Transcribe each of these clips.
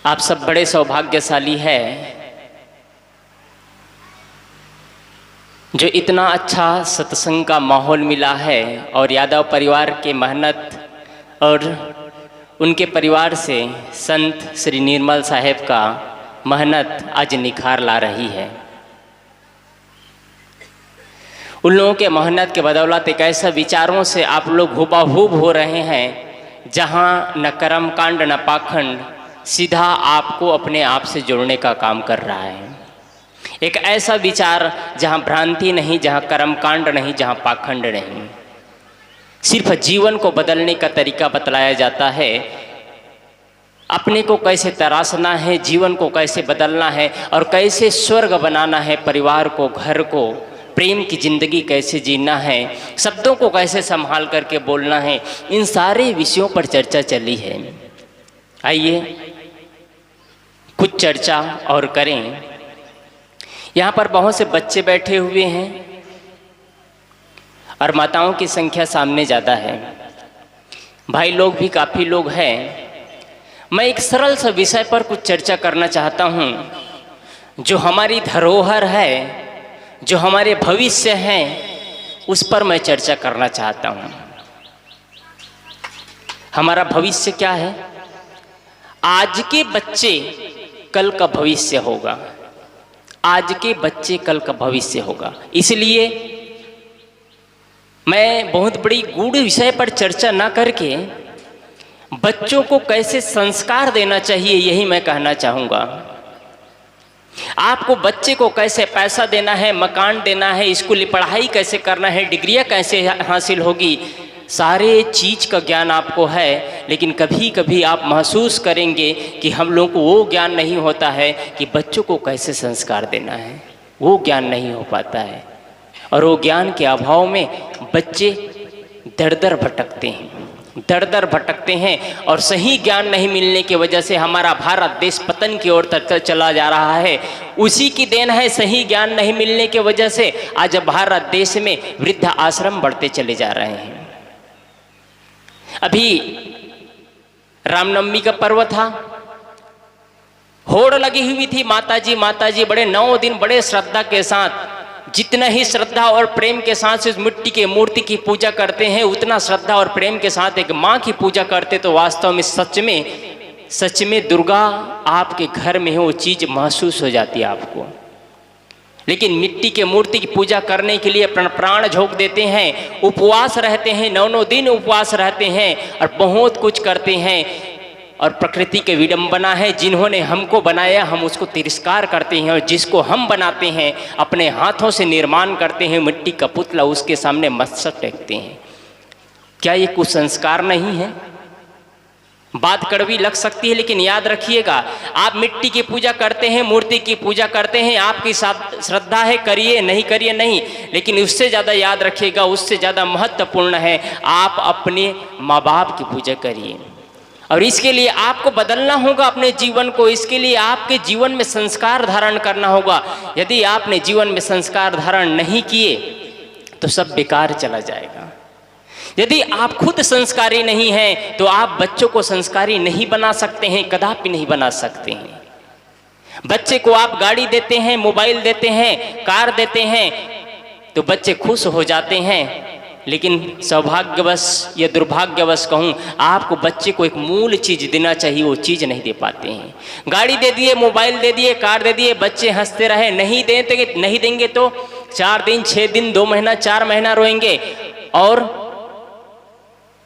आप सब बड़े सौभाग्यशाली है जो इतना अच्छा सत्संग का माहौल मिला है और यादव परिवार के मेहनत और उनके परिवार से संत श्री निर्मल साहेब का मेहनत आज निखार ला रही है। उन लोगों के मेहनत के बदौलत एक ऐसे विचारों से आप लोग हुबहू हो रहे हैं जहां न कर्म कांड न पाखंड, सीधा आपको अपने आप से जोड़ने का काम कर रहा है। एक ऐसा विचार जहां भ्रांति नहीं, जहां कर्मकांड नहीं, जहां पाखंड नहीं, सिर्फ जीवन को बदलने का तरीका बतलाया जाता है। अपने को कैसे तराशना है, जीवन को कैसे बदलना है और कैसे स्वर्ग बनाना है, परिवार को, घर को, प्रेम की जिंदगी कैसे जीना है, शब्दों को कैसे संभाल करके बोलना है, इन सारे विषयों पर चर्चा चली है। आइए कुछ चर्चा और करें। यहाँ पर बहुत से बच्चे बैठे हुए हैं और माताओं की संख्या सामने ज़्यादा है, भाई लोग भी काफ़ी लोग हैं। मैं एक सरल सा विषय पर कुछ चर्चा करना चाहता हूँ। जो हमारी धरोहर है, जो हमारे भविष्य हैं, उस पर मैं चर्चा करना चाहता हूँ। हमारा भविष्य क्या है? आज के बच्चे कल का भविष्य होगा, आज के बच्चे कल का भविष्य होगा। इसलिए मैं बहुत बड़ी गूढ़ विषय पर चर्चा ना करके बच्चों को कैसे संस्कार देना चाहिए, यही मैं कहना चाहूँगा। आपको बच्चे को कैसे पैसा देना है, मकान देना है, स्कूली पढ़ाई कैसे करना है, डिग्रियां कैसे हासिल होगी, सारे चीज़ का ज्ञान आपको है। लेकिन कभी कभी आप महसूस करेंगे कि हम लोगों को वो ज्ञान नहीं होता है कि बच्चों को कैसे संस्कार देना है, वो ज्ञान नहीं हो पाता है। और वो ज्ञान के अभाव में बच्चे दर दर भटकते हैं, दर दर भटकते हैं और सही ज्ञान नहीं मिलने की वजह से हमारा भारत देश पतन की ओर चला जा रहा है। उसी की देन है, सही ज्ञान नहीं मिलने की वजह से आज भारत देश में वृद्ध आश्रम बढ़ते चले जा रहे हैं। अभी रामनवमी का पर्व था, होड़ लगी हुई थी, माताजी माताजी बड़े 9 दिन बड़े श्रद्धा के साथ, जितना ही श्रद्धा और प्रेम के साथ उस मिट्टी के मूर्ति की पूजा करते हैं, उतना श्रद्धा और प्रेम के साथ एक माँ की पूजा करते तो वास्तव में सच में दुर्गा आपके घर में है, वो चीज़ महसूस हो जाती है आपको। लेकिन मिट्टी के मूर्ति की पूजा करने के लिए प्राण झोंक देते हैं, उपवास रहते हैं, 9 दिन उपवास रहते हैं और बहुत कुछ करते हैं। और प्रकृति के विडंबना है, जिन्होंने हमको बनाया हम उसको तिरस्कार करते हैं और जिसको हम बनाते हैं, अपने हाथों से निर्माण करते हैं, मिट्टी का पुतला, उसके सामने मस्तक टेकते हैं। क्या ये कुसंस्कार नहीं है? बात कड़वी लग सकती है, लेकिन याद रखिएगा, आप मिट्टी की पूजा करते हैं, मूर्ति की पूजा करते हैं, आपकी श्रद्धा है, करिए, नहीं करिए नहीं, लेकिन उससे ज़्यादा याद रखिएगा, उससे ज़्यादा महत्वपूर्ण है आप अपने माँ बाप की पूजा करिए। और इसके लिए आपको बदलना होगा अपने जीवन को, इसके लिए आपके जीवन में संस्कार धारण करना होगा। यदि आपने जीवन में संस्कार धारण नहीं किए तो सब बेकार चला जाएगा। यदि आप खुद संस्कारी नहीं हैं तो आप बच्चों को संस्कारी नहीं बना सकते हैं, कदापि नहीं बना सकते हैं। बच्चे को आप गाड़ी देते हैं, मोबाइल देते हैं, कार देते हैं तो बच्चे खुश हो जाते हैं, लेकिन सौभाग्यवश या दुर्भाग्यवश कहूँ, आपको बच्चे को एक मूल चीज़ देना चाहिए, वो चीज़ नहीं दे पाते हैं। गाड़ी दे दिए, मोबाइल दे दिए, कार दे दिए, बच्चे हंसते रहे, नहीं देंगे तो 4 दिन, 6 दिन, 2 महीना, 4 महीना रोएंगे। और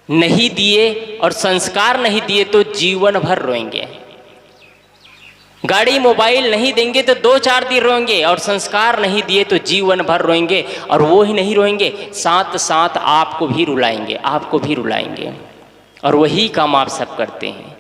नहीं दिए और संस्कार नहीं दिए तो जीवन भर रोएंगे। गाड़ी मोबाइल नहीं देंगे तो 2-4 दिन रोएंगे और संस्कार नहीं दिए तो जीवन भर रोएंगे। और वो ही नहीं रोएंगे, साथ साथ आपको भी रुलाएंगे, आपको भी रुलाएंगे। और वही काम आप सब करते हैं।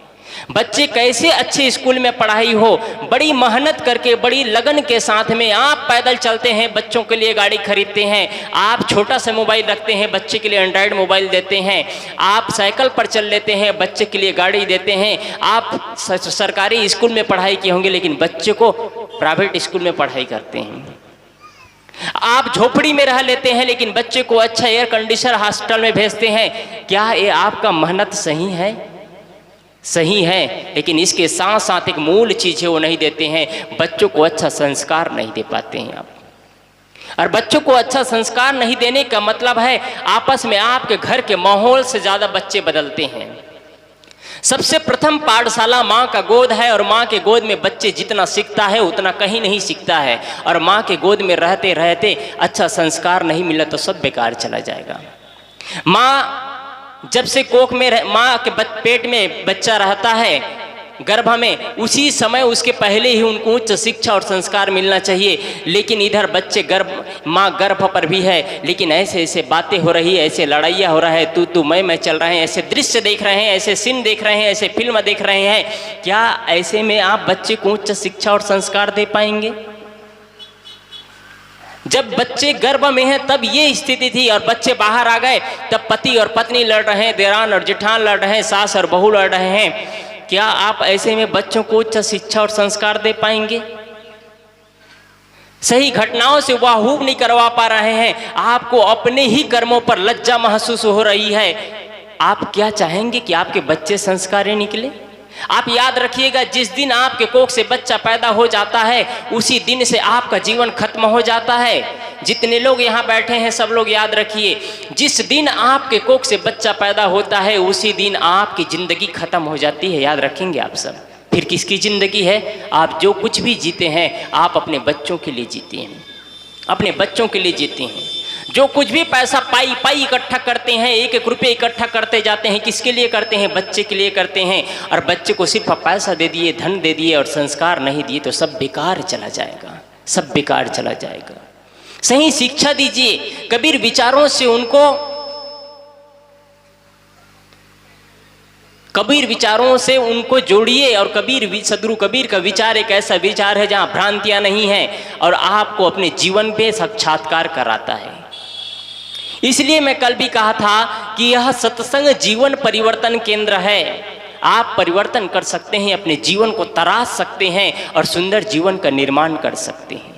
बच्चे कैसे अच्छे स्कूल में पढ़ाई हो, बड़ी मेहनत करके, बड़ी लगन के साथ में आप पैदल चलते हैं, बच्चों के लिए गाड़ी खरीदते हैं, आप छोटा सा मोबाइल रखते हैं, बच्चे के लिए एंड्रॉयड मोबाइल देते हैं, आप साइकिल पर चल लेते हैं, बच्चे के लिए गाड़ी देते हैं। आप सरकारी स्कूल में पढ़ाई किए होंगे लेकिन बच्चे को प्राइवेट स्कूल में पढ़ाई करते हैं। आप झोपड़ी में रह लेते हैं लेकिन बच्चे को अच्छा एयर कंडीशनर हॉस्टल में भेजते हैं। क्या ये आपका मेहनत सही है? सही है, लेकिन इसके साथ साथ एक मूल चीज़ है वो नहीं देते हैं, बच्चों को अच्छा संस्कार नहीं दे पाते हैं आप। और बच्चों को अच्छा संस्कार नहीं देने का मतलब है आपस में आपके घर के माहौल से ज़्यादा बच्चे बदलते हैं। सबसे प्रथम पाठशाला माँ का गोद है, और माँ के गोद में बच्चे जितना सीखता है उतना कहीं नहीं सीखता है। और माँ के गोद में रहते रहते अच्छा संस्कार नहीं मिला तो सब बेकार चला जाएगा। माँ जब से कोख में माँ के पेट में बच्चा रहता है गर्भ में, उसी समय उसके पहले ही उनको उच्च शिक्षा और संस्कार मिलना चाहिए। लेकिन इधर बच्चे माँ गर्भ पर भी है, लेकिन ऐसे ऐसे बातें हो रही है, ऐसे लड़ाइयाँ हो रहा है, तू मैं चल रहे हैं, ऐसे दृश्य देख रहे हैं, ऐसे सीन देख रहे हैं, ऐसे फिल्म देख रहे हैं। क्या ऐसे में आप बच्चे को उच्च शिक्षा और संस्कार दे पाएंगे? जब बच्चे गर्भ में हैं तब ये स्थिति थी, और बच्चे बाहर आ गए तब पति और पत्नी लड़ रहे हैं, देरान और जेठान लड़ रहे हैं, सास और बहू लड़ रहे हैं। क्या आप ऐसे में बच्चों को उच्च शिक्षा और संस्कार दे पाएंगे? सही घटनाओं से वाहूब नहीं करवा पा रहे हैं, आपको अपने ही कर्मों पर लज्जा महसूस हो रही है। आप क्या चाहेंगे कि आपके बच्चे संस्कारी निकले? आप याद रखिएगा, जिस दिन आपके कोख से बच्चा पैदा हो जाता है उसी दिन से आपका जीवन खत्म हो जाता है। जितने लोग यहाँ बैठे हैं सब लोग याद रखिए, जिस दिन आपके कोख से बच्चा पैदा होता है उसी दिन आपकी जिंदगी खत्म हो जाती है। याद रखेंगे आप सब। फिर किसकी जिंदगी है? आप जो कुछ भी जीते हैं आप अपने बच्चों के लिए जीते हैं, अपने बच्चों के लिए जीते हैं। जो कुछ भी पैसा पाई इकट्ठा करते हैं, एक एक रुपये इकट्ठा करते जाते हैं, किसके लिए करते हैं? बच्चे के लिए करते हैं। और बच्चे को सिर्फ पैसा दे दिए, धन दे दिए और संस्कार नहीं दिए तो सब बेकार चला जाएगा, सब बेकार चला जाएगा। सही शिक्षा दीजिए, कबीर विचारों से उनको, कबीर विचारों से उनको जोड़िए। और सदगुरु कबीर का विचार एक ऐसा विचार है जहाँ भ्रांतियाँ नहीं हैं और आपको अपने जीवन पे साक्षात्कार कराता है। इसलिए मैं कल भी कहा था कि यह सत्संग जीवन परिवर्तन केंद्र है। आप परिवर्तन कर सकते हैं, अपने जीवन को तराश सकते हैं और सुंदर जीवन का निर्माण कर सकते हैं।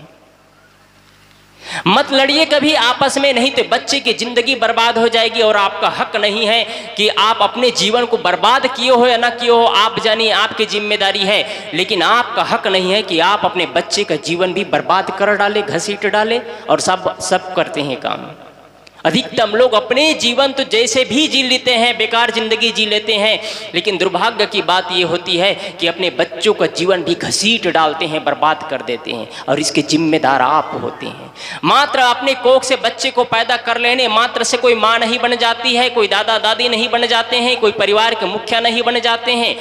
मत लड़िए कभी आपस में, नहीं तो बच्चे की जिंदगी बर्बाद हो जाएगी। और आपका हक नहीं है कि आप अपने जीवन को बर्बाद किए हो या ना किए हो, आप जानिए, आपकी जिम्मेदारी है। लेकिन आपका हक नहीं है कि आप अपने बच्चे का जीवन भी बर्बाद कर डाले, घसीट डाले। और सब करते हैं काम। अधिकतम लोग अपने जीवन तो जैसे भी जी लेते हैं, बेकार जिंदगी जी लेते हैं। लेकिन दुर्भाग्य की बात ये होती है कि अपने बच्चों का जीवन भी घसीट डालते हैं, बर्बाद कर देते हैं। और इसके जिम्मेदार आप होते हैं। मात्र अपने कोख से बच्चे को पैदा कर लेने मात्र से कोई माँ नहीं बन जाती है, कोई दादा दादी नहीं बन जाते हैं, कोई परिवार के मुखिया नहीं बन जाते हैं।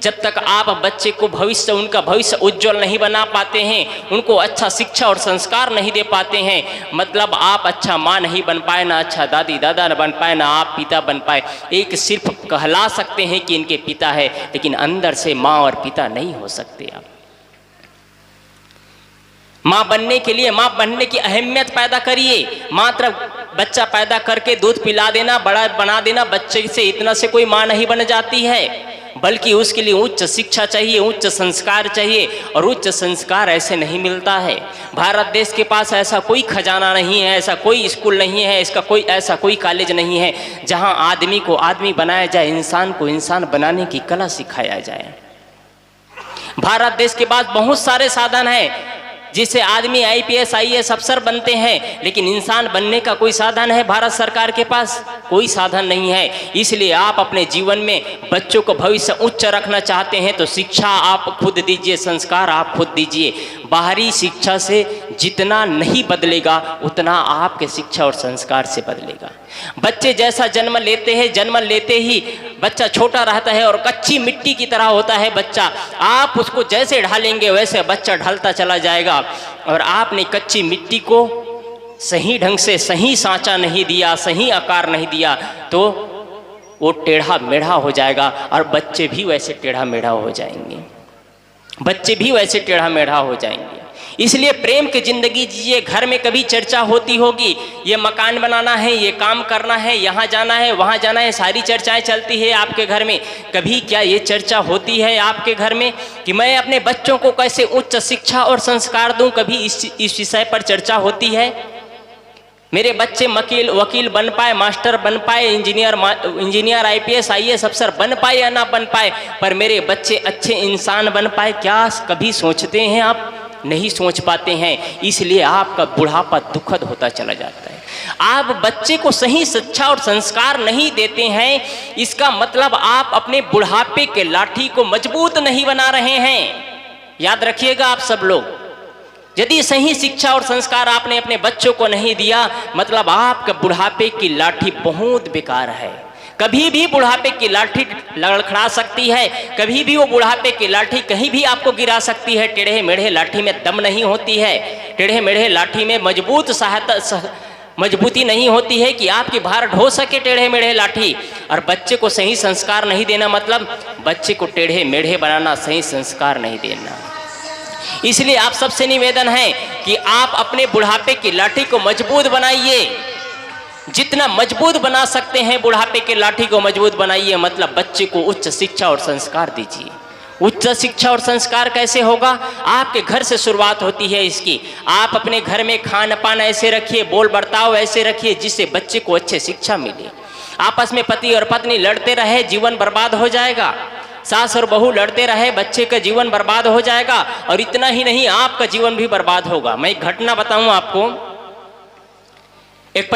जब तक आप बच्चे को उनका भविष्य उज्जवल नहीं बना पाते हैं, उनको अच्छा शिक्षा और संस्कार नहीं दे पाते हैं, मतलब आप अच्छा माँ नहीं बन पाए, ना अच्छा दादी दादा न बन पाए, ना आप पिता बन पाए। एक सिर्फ कहला सकते हैं कि इनके पिता है, लेकिन अंदर से माँ और पिता नहीं हो सकते आप। माँ बनने के लिए, माँ बनने की अहमियत पैदा करिए। मात्र बच्चा पैदा करके दूध पिला देना, बड़ा बना देना, बच्चे से इतना से कोई माँ नहीं बन जाती है। बल्कि उसके लिए उच्च शिक्षा चाहिए, उच्च संस्कार चाहिए। और उच्च संस्कार ऐसे नहीं मिलता है। भारत देश के पास ऐसा कोई खजाना नहीं है, ऐसा कोई स्कूल नहीं है, इसका कोई ऐसा कोई कॉलेज नहीं है जहां आदमी को आदमी बनाया जाए, इंसान को इंसान बनाने की कला सिखाया जाए। भारत देश के पास बहुत सारे साधन हैं जिससे आदमी IPS IAS अफसर बनते हैं, लेकिन इंसान बनने का कोई साधन है भारत सरकार के पास? कोई साधन नहीं है। इसलिए आप अपने जीवन में बच्चों को भविष्य उच्च रखना चाहते हैं तो शिक्षा आप खुद दीजिए, संस्कार आप खुद दीजिए। बाहरी शिक्षा से जितना नहीं बदलेगा उतना आपके शिक्षा और संस्कार से बदलेगा। बच्चे जैसा जन्म लेते हैं, जन्म लेते ही बच्चा छोटा रहता है और कच्ची मिट्टी की तरह होता है बच्चा। आप उसको जैसे ढालेंगे वैसे बच्चा ढलता चला जाएगा। और आपने कच्ची मिट्टी को सही ढंग से सही सांचा नहीं दिया, सही आकार नहीं दिया तो वो टेढ़ा मेढ़ा हो जाएगा। और बच्चे भी वैसे टेढ़ा मेढ़ा हो जाएंगे, बच्चे भी वैसे टेढ़ा मेढ़ा हो जाएंगे। इसलिए प्रेम की जिंदगी जिए। घर में कभी चर्चा होती होगी, ये मकान बनाना है, ये काम करना है, यहाँ जाना है, वहाँ जाना है, सारी चर्चाएं चलती है आपके घर में। कभी क्या ये चर्चा होती है आपके घर में कि मैं अपने बच्चों को कैसे उच्च शिक्षा और संस्कार दूं? कभी इस विषय पर चर्चा होती है? मेरे बच्चे वकील बन पाए, मास्टर बन पाए, इंजीनियर IPS IAS अफसर बन पाए या ना बन पाए, पर मेरे बच्चे अच्छे इंसान बन पाए, क्या कभी सोचते हैं आप? नहीं सोच पाते हैं। इसलिए आपका बुढ़ापा दुखद होता चला जाता है। आप बच्चे को सही शिक्षा और संस्कार नहीं देते हैं, इसका मतलब आप अपने बुढ़ापे के लाठी को मजबूत नहीं बना रहे हैं। याद रखिएगा आप सब लोग, यदि सही शिक्षा और संस्कार आपने अपने बच्चों को नहीं दिया, मतलब आपका बुढ़ापे की लाठी बहुत बेकार है। कभी भी बुढ़ापे की लाठी लड़खड़ा सकती है, कभी भी वो बुढ़ापे की लाठी कहीं भी आपको गिरा सकती है। टेढ़े मेढ़े लाठी में दम नहीं होती है, टेढ़े मेढ़े लाठी में मजबूती नहीं होती है कि आपकी भार ढो सके टेढ़े मेढ़े लाठी। और बच्चे को सही संस्कार नहीं देना मतलब बच्चे को टेढ़े मेढ़े बनाना, सही संस्कार नहीं देना। इसलिए आप सबसे निवेदन है कि आप अपने बुढ़ापे की लाठी को मजबूत बनाइए, जितना मजबूत बना सकते हैं बुढ़ापे के लाठी को मजबूत बनाइए। मतलब बच्चे को उच्च शिक्षा और संस्कार दीजिए। उच्च शिक्षा और संस्कार कैसे होगा? आपके घर से शुरुआत होती है इसकी। आप अपने घर में खान पान ऐसे रखिए, बोल बर्ताव ऐसे रखिए जिससे बच्चे को अच्छे शिक्षा मिले। आपस में पति और पत्नी लड़ते रहे, जीवन बर्बाद हो जाएगा। सास और बहू लड़ते रहे, बच्चे का जीवन बर्बाद हो जाएगा। और इतना ही नहीं, आपका जीवन भी बर्बाद होगा। मैं एक घटना बताऊं आपको। एक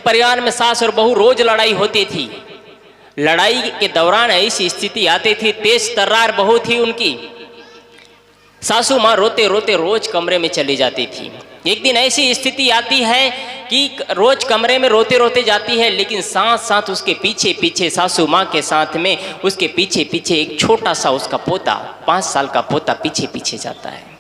परिवार में सास और बहू रोज लड़ाई होती थी। लड़ाई के दौरान ऐसी स्थिति आती थी, तेज तर्रार बहू थी उनकी, सासू माँ रोते रोते रोज कमरे में चली जाती थी। एक दिन ऐसी स्थिति आती है कि रोज कमरे में रोते रोते जाती है, लेकिन साथ साथ उसके पीछे पीछे सासू माँ के साथ में उसके पीछे पीछे एक छोटा सा उसका पोता, 5 साल का पोता पीछे पीछे जाता है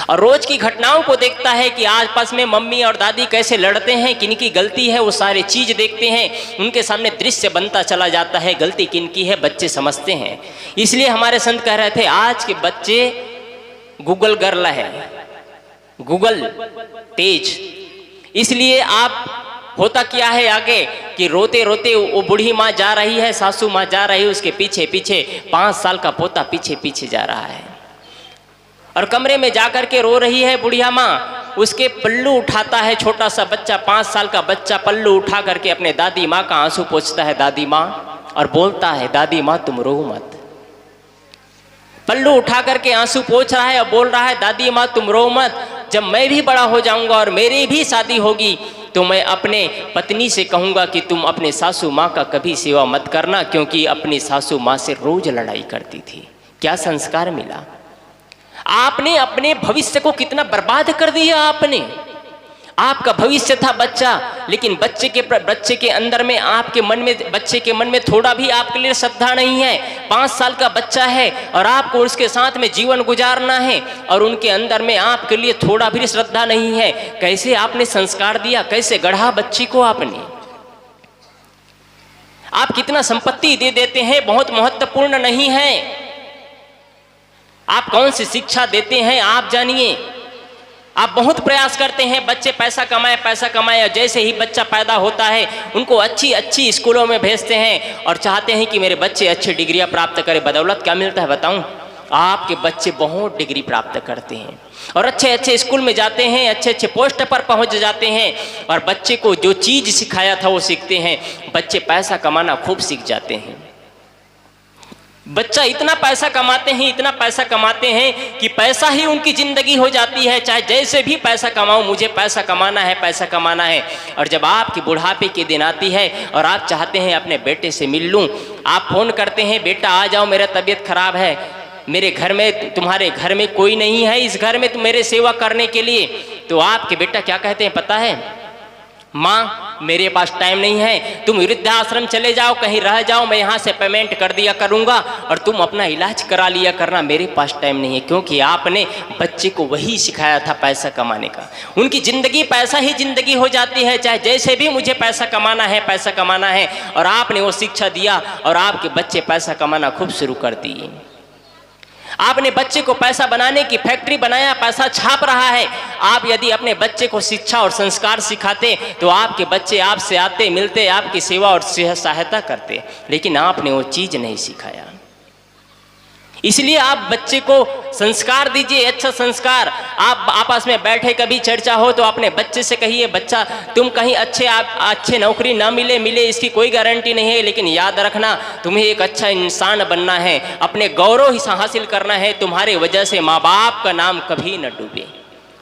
और रोज की घटनाओं को देखता है कि आपस में मम्मी और दादी कैसे लड़ते हैं, किनकी गलती है, वो सारे चीज देखते हैं। उनके सामने दृश्य बनता चला जाता है, गलती किनकी है बच्चे समझते हैं। इसलिए हमारे संत कह रहे थे, आज के बच्चे गूगल गर्ल है, गूगल तेज। इसलिए आप होता क्या है आगे कि रोते रोते वो बूढ़ी माँ जा रही है, सासू माँ जा रही है, उसके पीछे पीछे 5 साल का पोता पीछे पीछे जा रहा है और कमरे में जाकर के रो रही है बुढ़िया माँ। उसके पल्लू उठाता है छोटा सा बच्चा, 5 साल का बच्चा पल्लू उठा करके अपने दादी माँ का आंसू पोंछता है दादी माँ, और बोलता है दादी माँ तुम रो मत। पल्लू उठा करके आंसू पोंछ रहा है और बोल रहा है दादी माँ तुम रो मत, जब मैं भी बड़ा हो जाऊंगा और मेरी भी शादी होगी तो मैं अपने पत्नी से कहूंगा कि तुम अपने सासू माँ का कभी सेवा मत करना, क्योंकि अपनी सासू माँ से रोज लड़ाई करती थी। क्या संस्कार मिला? आपने अपने भविष्य को कितना बर्बाद कर दिया। आपका भविष्य था बच्चा, लेकिन बच्चे के अंदर में आपके मन में, बच्चे के मन में थोड़ा भी आपके लिए श्रद्धा नहीं है। 5 साल का बच्चा है और आपको उसके साथ में जीवन गुजारना है और उनके अंदर में आपके लिए थोड़ा भी श्रद्धा नहीं है। कैसे आपने संस्कार दिया, कैसे गढ़ा बच्ची को आपने? आप कितना संपत्ति दे देते हैं बहुत महत्वपूर्ण नहीं है। आप कौन सी शिक्षा देते हैं आप जानिए। आप बहुत प्रयास करते हैं बच्चे पैसा कमाए, और जैसे ही बच्चा पैदा होता है उनको अच्छी स्कूलों में भेजते हैं और चाहते हैं कि मेरे बच्चे अच्छी डिग्रियां प्राप्त करें। बदौलत क्या मिलता है बताऊं? आपके बच्चे बहुत डिग्री प्राप्त करते हैं और अच्छे स्कूल में जाते हैं, अच्छे पोस्ट पर पहुंच जाते हैं और बच्चे को जो चीज़ सिखाया था वो सीखते हैं। बच्चे पैसा कमाना खूब सीख जाते हैं। बच्चा इतना पैसा कमाते हैं कि पैसा ही उनकी जिंदगी हो जाती है। चाहे जैसे भी पैसा कमाऊं, मुझे पैसा कमाना है। और जब आपकी बुढ़ापे के दिन आती है और आप चाहते हैं अपने बेटे से मिल लूं, आप फोन करते हैं बेटा आ जाओ मेरा तबीयत खराब है, मेरे घर में, तुम्हारे घर में कोई नहीं है इस घर में मेरे सेवा करने के लिए, तो आपके बेटा क्या कहते हैं पता है? माँ मेरे पास टाइम नहीं है, तुम वृद्धाश्रम चले जाओ, कहीं रह जाओ, मैं यहाँ से पेमेंट कर दिया करूँगा और तुम अपना इलाज करा लिया करना, मेरे पास टाइम नहीं है। क्योंकि आपने बच्चे को वही सिखाया था पैसा कमाने का। उनकी ज़िंदगी पैसा ही ज़िंदगी हो जाती है, चाहे जैसे भी मुझे पैसा कमाना है। और आपने वो शिक्षा दिया और आपके बच्चे पैसा कमाना खूब शुरू कर दिए। आपने बच्चे को पैसा बनाने की फैक्ट्री बनाया, पैसा छाप रहा है। आप यदि अपने बच्चे को शिक्षा और संस्कार सिखाते तो आपके बच्चे आपसे आते, मिलते, आपकी सेवा और सहायता करते, लेकिन आपने वो चीज़ नहीं सिखाया। इसलिए आप बच्चे को संस्कार दीजिए, अच्छा संस्कार। आप आपस में बैठे कभी चर्चा हो तो अपने बच्चे से कहिए, बच्चा तुम कहीं अच्छे नौकरी ना मिले इसकी कोई गारंटी नहीं है, लेकिन याद रखना तुम्हें एक अच्छा इंसान बनना है, अपने गौरव ही हासिल करना है। तुम्हारे वजह से माँ बाप का नाम कभी न डूबे,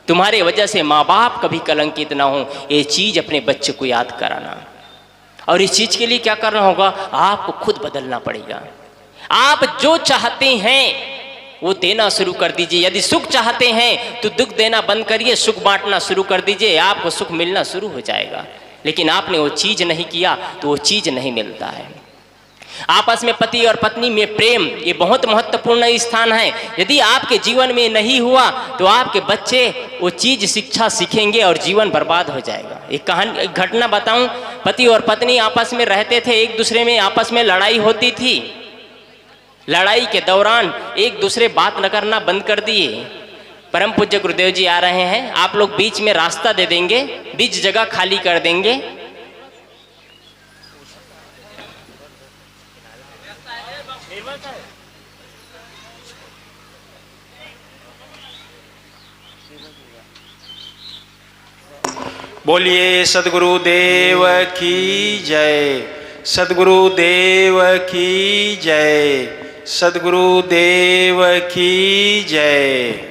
तुम्हारे वजह से माँ बाप कभी कलंकित ना हो, ये चीज़ अपने बच्चे को याद कराना। और इस चीज़ के लिए क्या करना होगा, आपको खुद बदलना पड़ेगा। आप जो चाहते हैं वो देना शुरू कर दीजिए। यदि सुख चाहते हैं तो दुख देना बंद करिए, सुख बांटना शुरू कर दीजिए, आपको सुख मिलना शुरू हो जाएगा। लेकिन आपने वो चीज़ नहीं किया तो वो चीज़ नहीं मिलता है। आपस में पति और पत्नी में प्रेम, ये बहुत महत्वपूर्ण स्थान है। यदि आपके जीवन में नहीं हुआ तो आपके बच्चे वो चीज़ शिक्षा सीखेंगे और जीवन बर्बाद हो जाएगा। एक घटना बताऊं, पति और पत्नी आपस में रहते थे, एक दूसरे में आपस में लड़ाई होती थी। लड़ाई के दौरान एक दूसरे बात न करना बंद कर दिए। परम पूज्य गुरुदेव जी आ रहे हैं, आप लोग बीच में रास्ता दे देंगे, बीच जगह खाली कर देंगे। बोलिए सद्गुरुदेव की जय, सद्गुरुदेव की जय, सद्गुरुदेव की जय।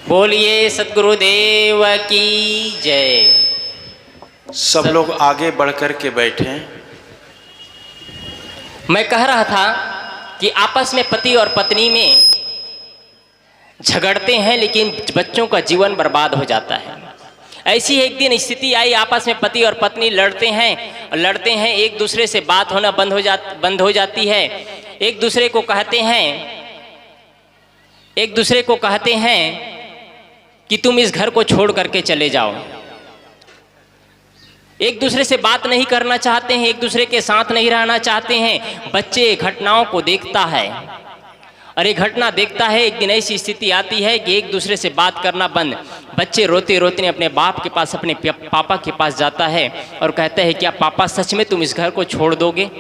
बोलिए सद्गुरुदेव की जय। सब लोग आगे बढ़कर के बैठे। मैं कह रहा था कि आपस में पति और पत्नी में झगड़ते हैं लेकिन बच्चों का जीवन बर्बाद हो जाता है। ऐसी एक दिन स्थिति आई, आपस में पति और पत्नी लड़ते हैं, एक दूसरे से बात होना बंद हो जाती है। एक दूसरे को कहते हैं कि तुम इस घर को छोड़ करके चले जाओ। एक दूसरे से बात नहीं करना चाहते हैं, एक दूसरे के साथ नहीं रहना चाहते हैं। बच्चे घटनाओं को देखता है और ये घटना देखता है। एक दिन ऐसी स्थिति आती है कि एक दूसरे से बात करना बंद। बच्चे रोते रोते अपने बाप के पास, अपने पापा के पास जाता है और कहता है, क्या पापा सच में तुम इस घर को छोड़ दोगे?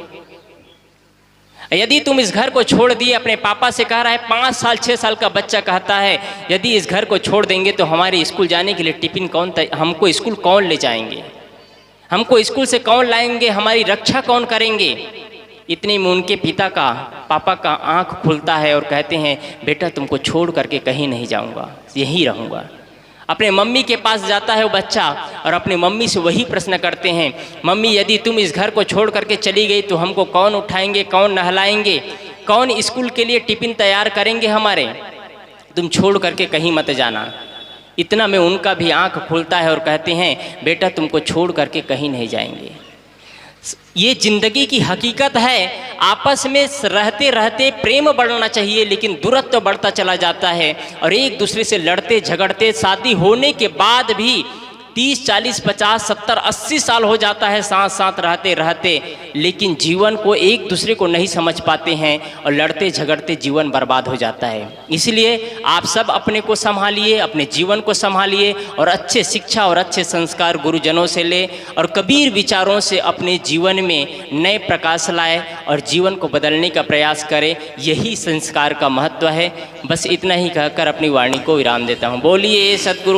यदि तुम इस घर को छोड़ दिए, अपने पापा से कह रहा है, 5 साल 6 साल का बच्चा कहता है, यदि इस घर को छोड़ देंगे तो हमारे स्कूल जाने के लिए टिफिन हमको स्कूल कौन ले जाएंगे, हमको स्कूल से कौन लाएंगे, हमारी रक्षा कौन करेंगे? इतने में उनके पापा का आंख खुलता है और कहते हैं, बेटा तुमको छोड़ करके कहीं नहीं जाऊंगा, यहीं रहूंगा। अपने मम्मी के पास जाता है वो बच्चा और अपने मम्मी से वही प्रश्न करते हैं, मम्मी यदि तुम इस घर को छोड़ करके चली गई तो हमको कौन उठाएंगे, कौन नहलाएंगे, कौन स्कूल के लिए टिफिन तैयार करेंगे हमारे? तुम छोड़ करके कहीं मत जाना। इतना में उनका भी आंख खुलता है और कहते हैं, बेटा तुमको छोड़ करके कहीं नहीं जाएंगे। ये जिंदगी की हकीकत है। आपस में रहते रहते प्रेम बढ़ना चाहिए, लेकिन दूरत्व बढ़ता चला जाता है और एक दूसरे से लड़ते झगड़ते शादी होने के बाद भी 30, 40, 50, 70, 80 साल हो जाता है साथ साथ रहते रहते, लेकिन जीवन को एक दूसरे को नहीं समझ पाते हैं और लड़ते झगड़ते जीवन बर्बाद हो जाता है। इसलिए आप सब अपने को संभालिए, अपने जीवन को संभालिए और अच्छे शिक्षा और अच्छे संस्कार गुरुजनों से ले और कबीर विचारों से अपने जीवन में नए प्रकाश लाए और जीवन को बदलने का प्रयास करें। यही संस्कार का महत्व है। बस इतना ही कहकर अपनी वाणी को विराम देता हूँ। बोलिए सद्गुरु।